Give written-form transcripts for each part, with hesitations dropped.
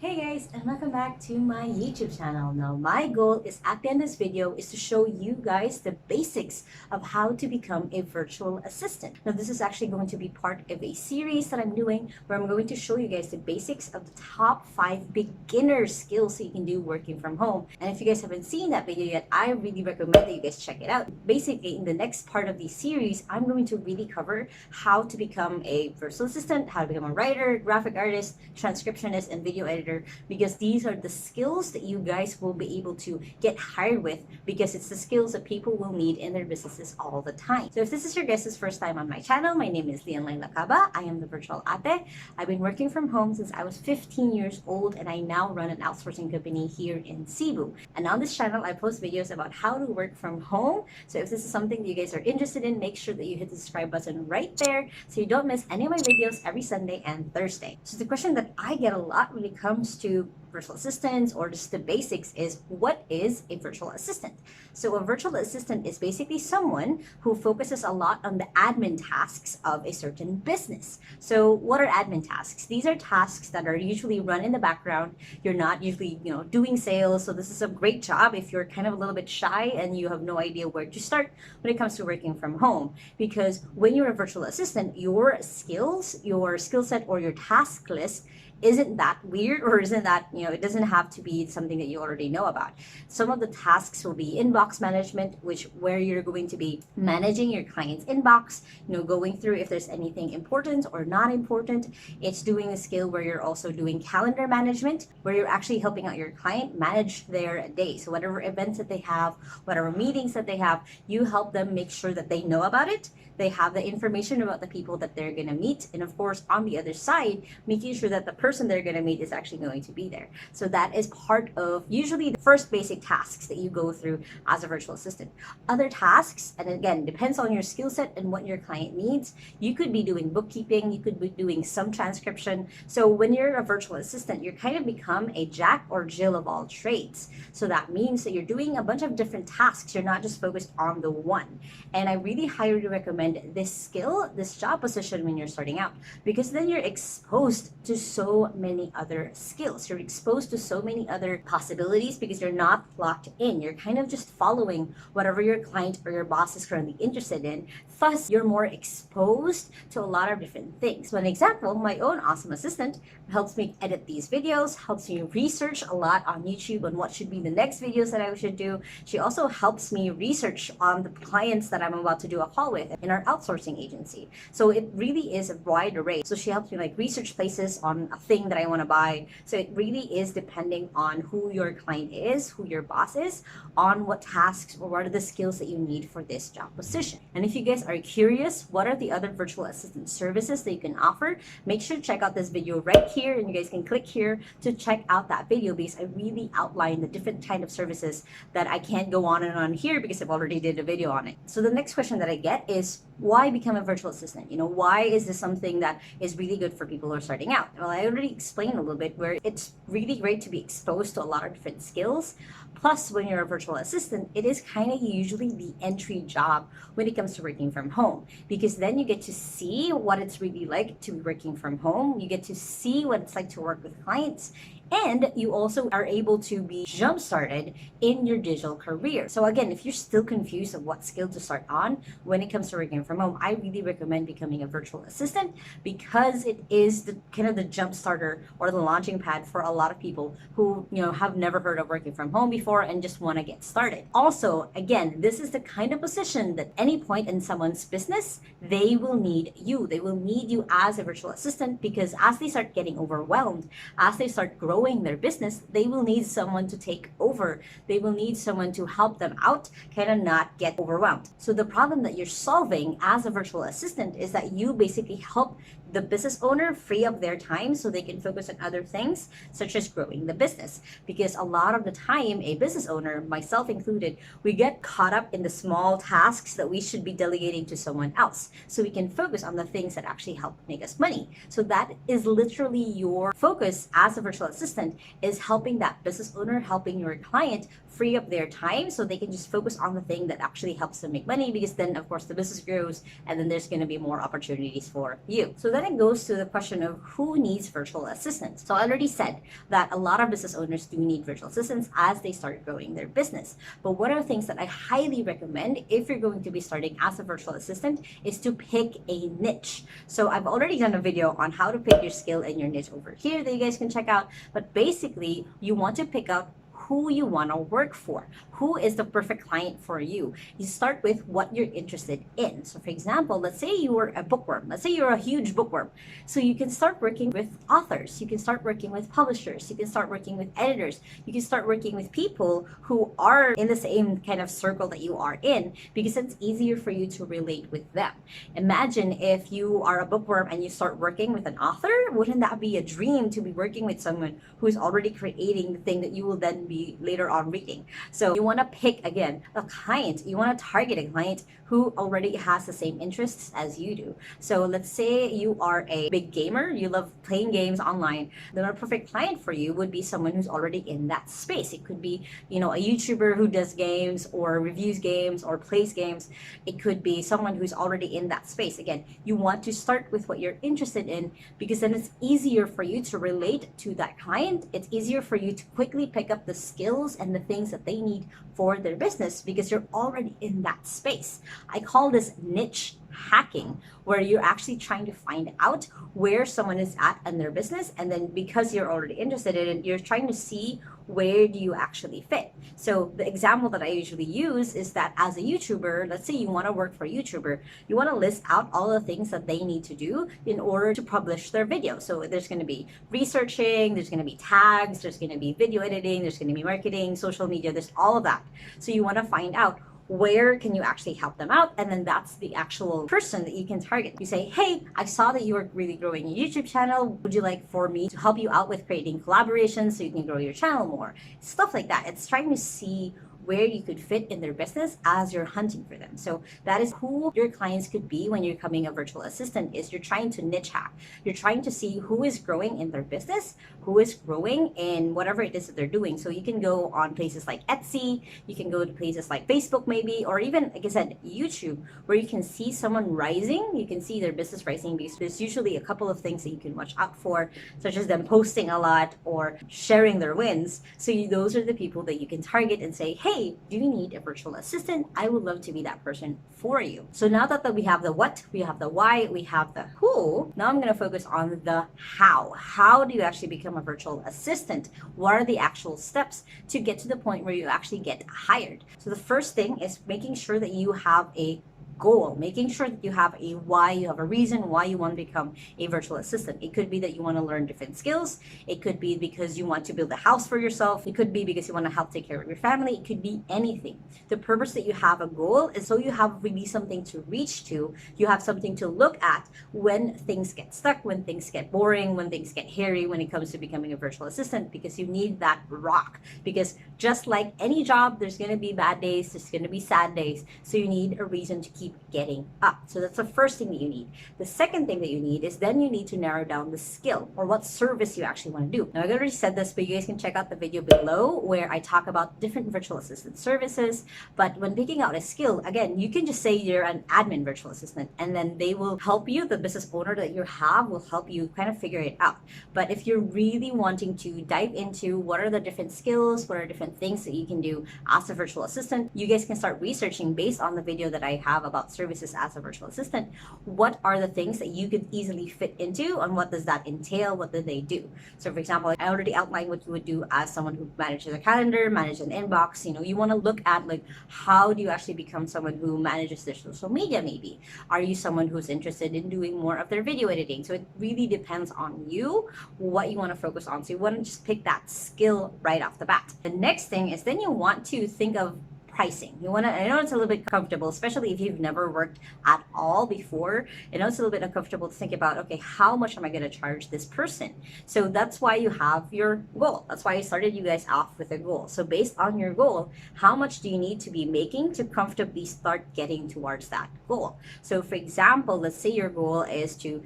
Hey guys, and welcome back to my YouTube channel. Now, my goal is at the end of this video is to show you guys the basics of how to become a virtual assistant. Now, this is actually going to be part of a series that I'm doing where I'm going to show you guys the basics of the top 5 beginner skills that you can do working from home. And if you guys haven't seen that video yet, I really recommend that you guys check it out. Basically, in the next part of the series, I'm going to really cover how to become a virtual assistant, how to become a writer, graphic artist, transcriptionist, and video editor, because these are the skills that you guys will be able to get hired with, because it's the skills that people will need in their businesses all the time. So if this is your guys' first time on my channel, my name is Lacaba. I am the virtual ate. I've been working from home since I was 15 years old, and I now run an outsourcing company here in Cebu. And on this channel, I post videos about how to work from home. So if this is something that you guys are interested in, make sure that you hit the subscribe button right there so you don't miss any of my videos every Sunday and Thursday. So the question that I get a lot when it comes to virtual assistants or just the basics is, what is a virtual assistant? So a virtual assistant is basically someone who focuses a lot on the admin tasks of a certain business. So what are admin tasks? These are tasks that are usually run in the background. You're not usually, doing sales. So this is a great job if you're kind of a little bit shy and you have no idea where to start when it comes to working from home. Because when you're a virtual assistant, your skills, your skill set, or your task list isn't that weird, or isn't that, it doesn't have to be something that you already know about. Some of the tasks will be inbox management, where you're going to be managing your client's inbox, going through if there's anything important or not important. It's doing a skill where you're also doing calendar management, where you're actually helping out your client manage their day. So whatever events that they have, whatever meetings that they have, you help them make sure that they know about it. They have the information about the people that they're going to meet. And of course, on the other side, making sure that the person they're going to meet is actually going to be there. So that is part of usually the first basic tasks that you go through as a virtual assistant. Other tasks, and again, depends on your skill set and what your client needs. You could be doing bookkeeping, you could be doing some transcription. So when you're a virtual assistant, you kind of become a jack or Jill of all trades. So that means that you're doing a bunch of different tasks. You're not just focused on the one. And I really highly recommend this skill, this job position when you're starting out, because then you're exposed to so many other skills. You're exposed to so many other possibilities because you're not locked in. You're kind of just following whatever your client or your boss is currently interested in. Thus, you're more exposed to a lot of different things. So an example, my own awesome assistant helps me edit these videos, helps me research a lot on YouTube on what should be the next videos that I should do. She also helps me research on the clients that I'm about to do a call with in our outsourcing agency. So it really is a wide array. So she helps me research places on a thing that I want to buy. So it really is depending on who your client is, who your boss is, on what tasks or what are the skills that you need for this job position. And if you guys are curious, what are the other virtual assistant services that you can offer, make sure to check out this video right here, and you guys can click here to check out that video, because I really outline the different kind of services that I can't go on and on here because I've already did a video on it. So the next question that I get is, why become a virtual assistant? Why is this something that is really good for people who are starting out? Well, I already explained a little bit where it's really great to be exposed to a lot of different skills. Plus, when you're a virtual assistant, it is kind of usually the entry job when it comes to working from home, because then you get to see what it's really like to be working from home. You get to see what it's like to work with clients. And you also are able to be jump-started in your digital career. So again, if you're still confused of what skill to start on when it comes to working from home, I really recommend becoming a virtual assistant, because it is the kind of the jump starter or the launching pad for a lot of people who have never heard of working from home before and just want to get started. Also, again, this is the kind of position that any point in someone's business, they will need you. They will need you as a virtual assistant, because as they start getting overwhelmed, as they start growing their business, they will need someone to take over. They will need someone to help them out, kind of not get overwhelmed. So the problem that you're solving as a virtual assistant is that you basically help the business owner free up their time so they can focus on other things, such as growing the business. Because a lot of the time, a business owner, myself included, we get caught up in the small tasks that we should be delegating to someone else, so we can focus on the things that actually help make us money. So that is literally your focus as a virtual assistant, is helping that business owner, helping your client free up their time so they can just focus on the thing that actually helps them make money, because then of course the business grows and then there's going to be more opportunities for you. So then it goes to the question of who needs virtual assistants. So I already said that a lot of business owners do need virtual assistants as they start growing their business. But one of the things that I highly recommend if you're going to be starting as a virtual assistant is to pick a niche. So I've already done a video on how to pick your skill and your niche over here that you guys can check out. But basically, you want to pick out who you want to work for. Who is the perfect client for you? You start with what you're interested in. So for example, let's say you were a bookworm. Let's say you're a huge bookworm. So you can start working with authors. You can start working with publishers. You can start working with editors. You can start working with people who are in the same kind of circle that you are in, because it's easier for you to relate with them. Imagine if you are a bookworm and you start working with an author. Wouldn't that be a dream to be working with someone who's already creating the thing that you will then be later on reading? So you want to pick, again, a client. You want to target a client who already has the same interests as you do. So let's say you are a big gamer, you love playing games online, then a perfect client for you would be someone who's already in that space. It could be, a YouTuber who does games or reviews games or plays games. It could be someone who's already in that space. Again, you want to start with what you're interested in, because then it's easier for you to relate to that client. It's easier for you to quickly pick up the skills and the things that they need for their business, because you're already in that space. I call this niche hacking, where you're actually trying to find out where someone is at in their business, and then because you're already interested in it, you're trying to see where do you actually fit. So the example that I usually use is that as a YouTuber, let's say you want to work for a YouTuber, you want to list out all the things that they need to do in order to publish their video. So there's going to be researching, there's going to be tags, there's going to be video editing, there's going to be marketing, social media, there's all of that. So you want to find out where can you actually help them out, and then that's the actual person that you can target. You say, hey, I saw that you are really growing your YouTube channel. Would you like for me to help you out with creating collaborations so you can grow your channel more? Stuff like that. It's trying to see where you could fit in their business as you're hunting for them. So that is who your clients could be when you're becoming a virtual assistant. Is you're trying to niche hack. You're trying to see who is growing in their business, who is growing in whatever it is that they're doing. So you can go on places like Etsy, you can go to places like Facebook maybe, or even, like I said, YouTube, where you can see someone rising. You can see their business rising, because there's usually a couple of things that you can watch out for, such as them posting a lot or sharing their wins. So those are the people that you can target and say, hey, do you need a virtual assistant? I would love to be that person for you. So now that we have the what, we have the why, we have the who, now I'm going to focus on the how. How do you actually become a virtual assistant? What are the actual steps to get to the point where you actually get hired? So the first thing is making sure that you have a goal, making sure that you have a why, you have a reason why you want to become a virtual assistant. It could be that you want to learn different skills. It could be because you want to build a house for yourself. It could be because you want to help take care of your family. It could be anything. The purpose that you have a goal is so you have really something to reach to. You have something to look at when things get stuck, when things get boring, when things get hairy, when it comes to becoming a virtual assistant, because you need that rock. Because just like any job, there's going to be bad days, there's going to be sad days. So you need a reason to keep getting up. So that's the first thing that you need. The second thing that you need is then you need to narrow down the skill or what service you actually want to do. Now, I already said this, but you guys can check out the video below where I talk about different virtual assistant services. But when picking out a skill, again, you can just say you're an admin virtual assistant, and then they will help you. The business owner that you have will help you kind of figure it out. But if you're really wanting to dive into what are the different skills, what are different things that you can do as a virtual assistant, you guys can start researching based on the video that I have about services as a virtual assistant. What are the things that you could easily fit into, and what does that entail? What do they do? So for example, I already outlined what you would do as someone who manages a calendar, manages an inbox. You want to look at like, how do you actually become someone who manages their social media maybe? Are you someone who's interested in doing more of their video editing? So it really depends on you, what you want to focus on. So you want to just pick that skill right off the bat. The next thing is then you want to think of pricing. I know it's a little bit comfortable, especially if you've never worked at all before. I know it's a little bit uncomfortable to think about, okay, how much am I going to charge this person? So that's why you have your goal. That's why I started you guys off with a goal. So based on your goal, how much do you need to be making to comfortably start getting towards that goal? So for example, let's say your goal is to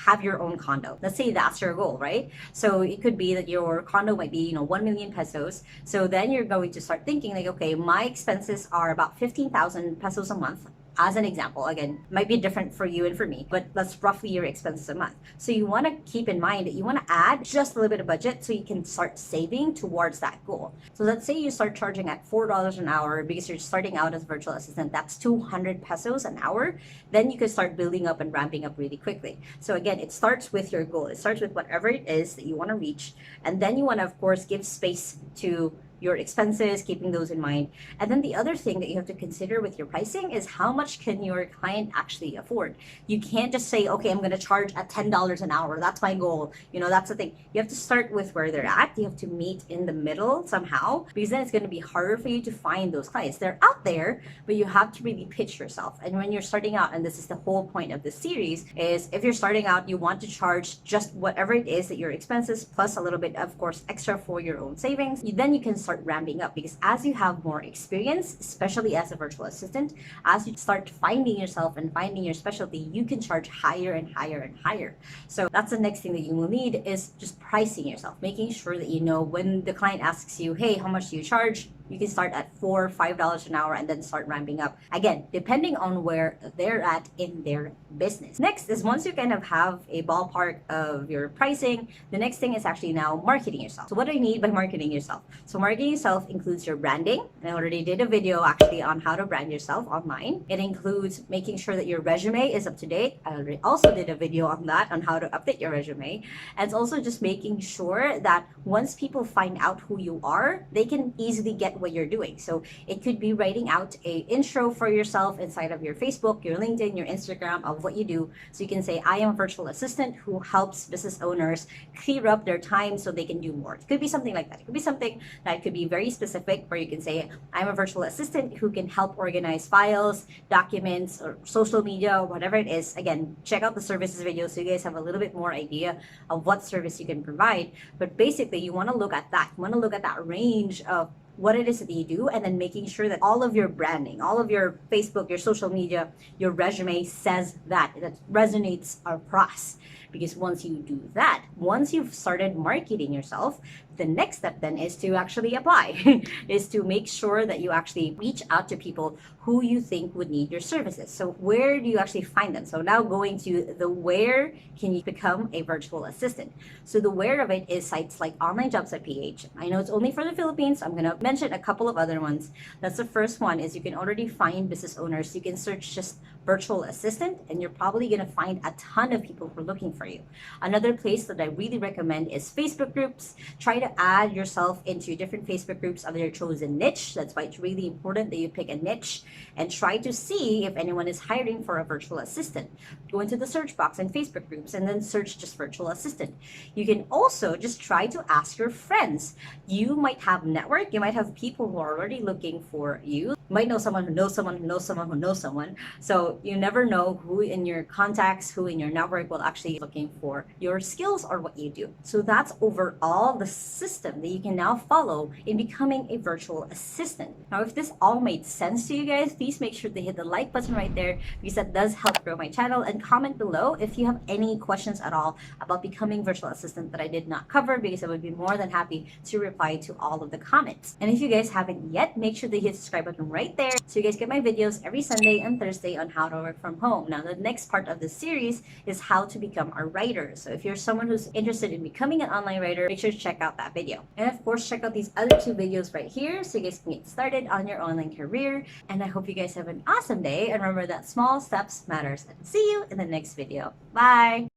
have your own condo. Let's say that's your goal, right? So it could be that your condo might be, 1 million pesos. So then you're going to start thinking like, okay, my expenses are about 15,000 pesos a month. as an example, again, might be different for you and for me, but that's roughly your expenses a month. So you want to keep in mind that you want to add just a little bit of budget so you can start saving towards that goal. So let's say you start charging at $4 an hour because you're starting out as a virtual assistant. That's 200 pesos an hour. Then you can start building up and ramping up really quickly. So again, it starts with your goal. It starts with whatever it is that you want to reach. And then you want to, of course, give space to your expenses, keeping those in mind. And then the other thing that you have to consider with your pricing is how much can your client actually afford. You can't just say, okay, I'm going to charge at $10 an hour. That's my goal. That's the thing. You have to start with where they're at. You have to meet in the middle somehow, because then it's going to be harder for you to find those clients. They're out there, but you have to really pitch yourself. And when you're starting out, and this is the whole point of the series, is if you're starting out, you want to charge just whatever it is that your expenses plus a little bit, of course, extra for your own savings. Then you can start ramping up, because as you have more experience, especially as a virtual assistant, as you start finding yourself and finding your specialty, you can charge higher and higher and higher. So that's the next thing that you will need, is just pricing yourself, making sure that you know when the client asks you, hey, how much do you charge? You can start at $4 or $5 an hour and then start ramping up. Again, depending on where they're at in their business. Next is, once you kind of have a ballpark of your pricing, the next thing is actually now marketing yourself. So what do I mean by marketing yourself? So marketing yourself includes your branding. I already did a video actually on how to brand yourself online. It includes making sure that your resume is up to date. I already also did a video on that, on how to update your resume. And it's also just making sure that once people find out who you are, they can easily get what you're doing. So it could be writing out a intro for yourself inside of your Facebook, your LinkedIn, your Instagram of what you do. So you can say, I am a virtual assistant who helps business owners clear up their time so they can do more. It could be something like that. It could be something that could be very specific, where you can say, I'm a virtual assistant who can help organize files, documents, or social media, or whatever it is. Again, check out the services video so you guys have a little bit more idea of what service you can provide. But basically, you want to look at that. You want to look at that range of what it is that you do, and then making sure that all of your branding, all of your Facebook, your social media, your resume says that resonates across. Because once you do that, once you've started marketing yourself, the next step then is to actually apply, is to make sure that you actually reach out to people who you think would need your services. So where do you actually find them? So now going to the where can you become a virtual assistant. So the where of it is sites like onlinejobs.ph. I know it's only for the Philippines. I'm going to mention a couple of other ones. That's the first one, is you can already find business owners. You can search just virtual assistant, and you're probably going to find a ton of people who are looking for you. Another place that I really recommend is Facebook groups. Try to add yourself into different Facebook groups of your chosen niche. That's why it's really important that you pick a niche and try to see if anyone is hiring for a virtual assistant. Go into the search box in Facebook groups and then search just virtual assistant. You can also just try to ask your friends. You might have network, you might have people who are already looking for you. You might know someone who knows someone who knows someone who knows someone. So you never know who in your contacts, who in your network will actually be looking for your skills or what you do. So that's overall the system that you can now follow in becoming a virtual assistant. Now, if this all made sense to you guys, please make sure to hit the like button right there, because that does help grow my channel, and comment below if you have any questions at all about becoming virtual assistant that I did not cover, because I would be more than happy to reply to all of the comments. And if you guys haven't yet, make sure to hit the subscribe button right there so you guys get my videos every Sunday and Thursday on how to work from home. Now, the next part of the series is how to become a writer. So if you're someone who's interested in becoming an online writer, make sure to check out that video. And of course, check out these other two videos right here so you guys can get started on your online career. And I hope you guys have an awesome day, and remember that small steps matters. And see you in the next video. Bye!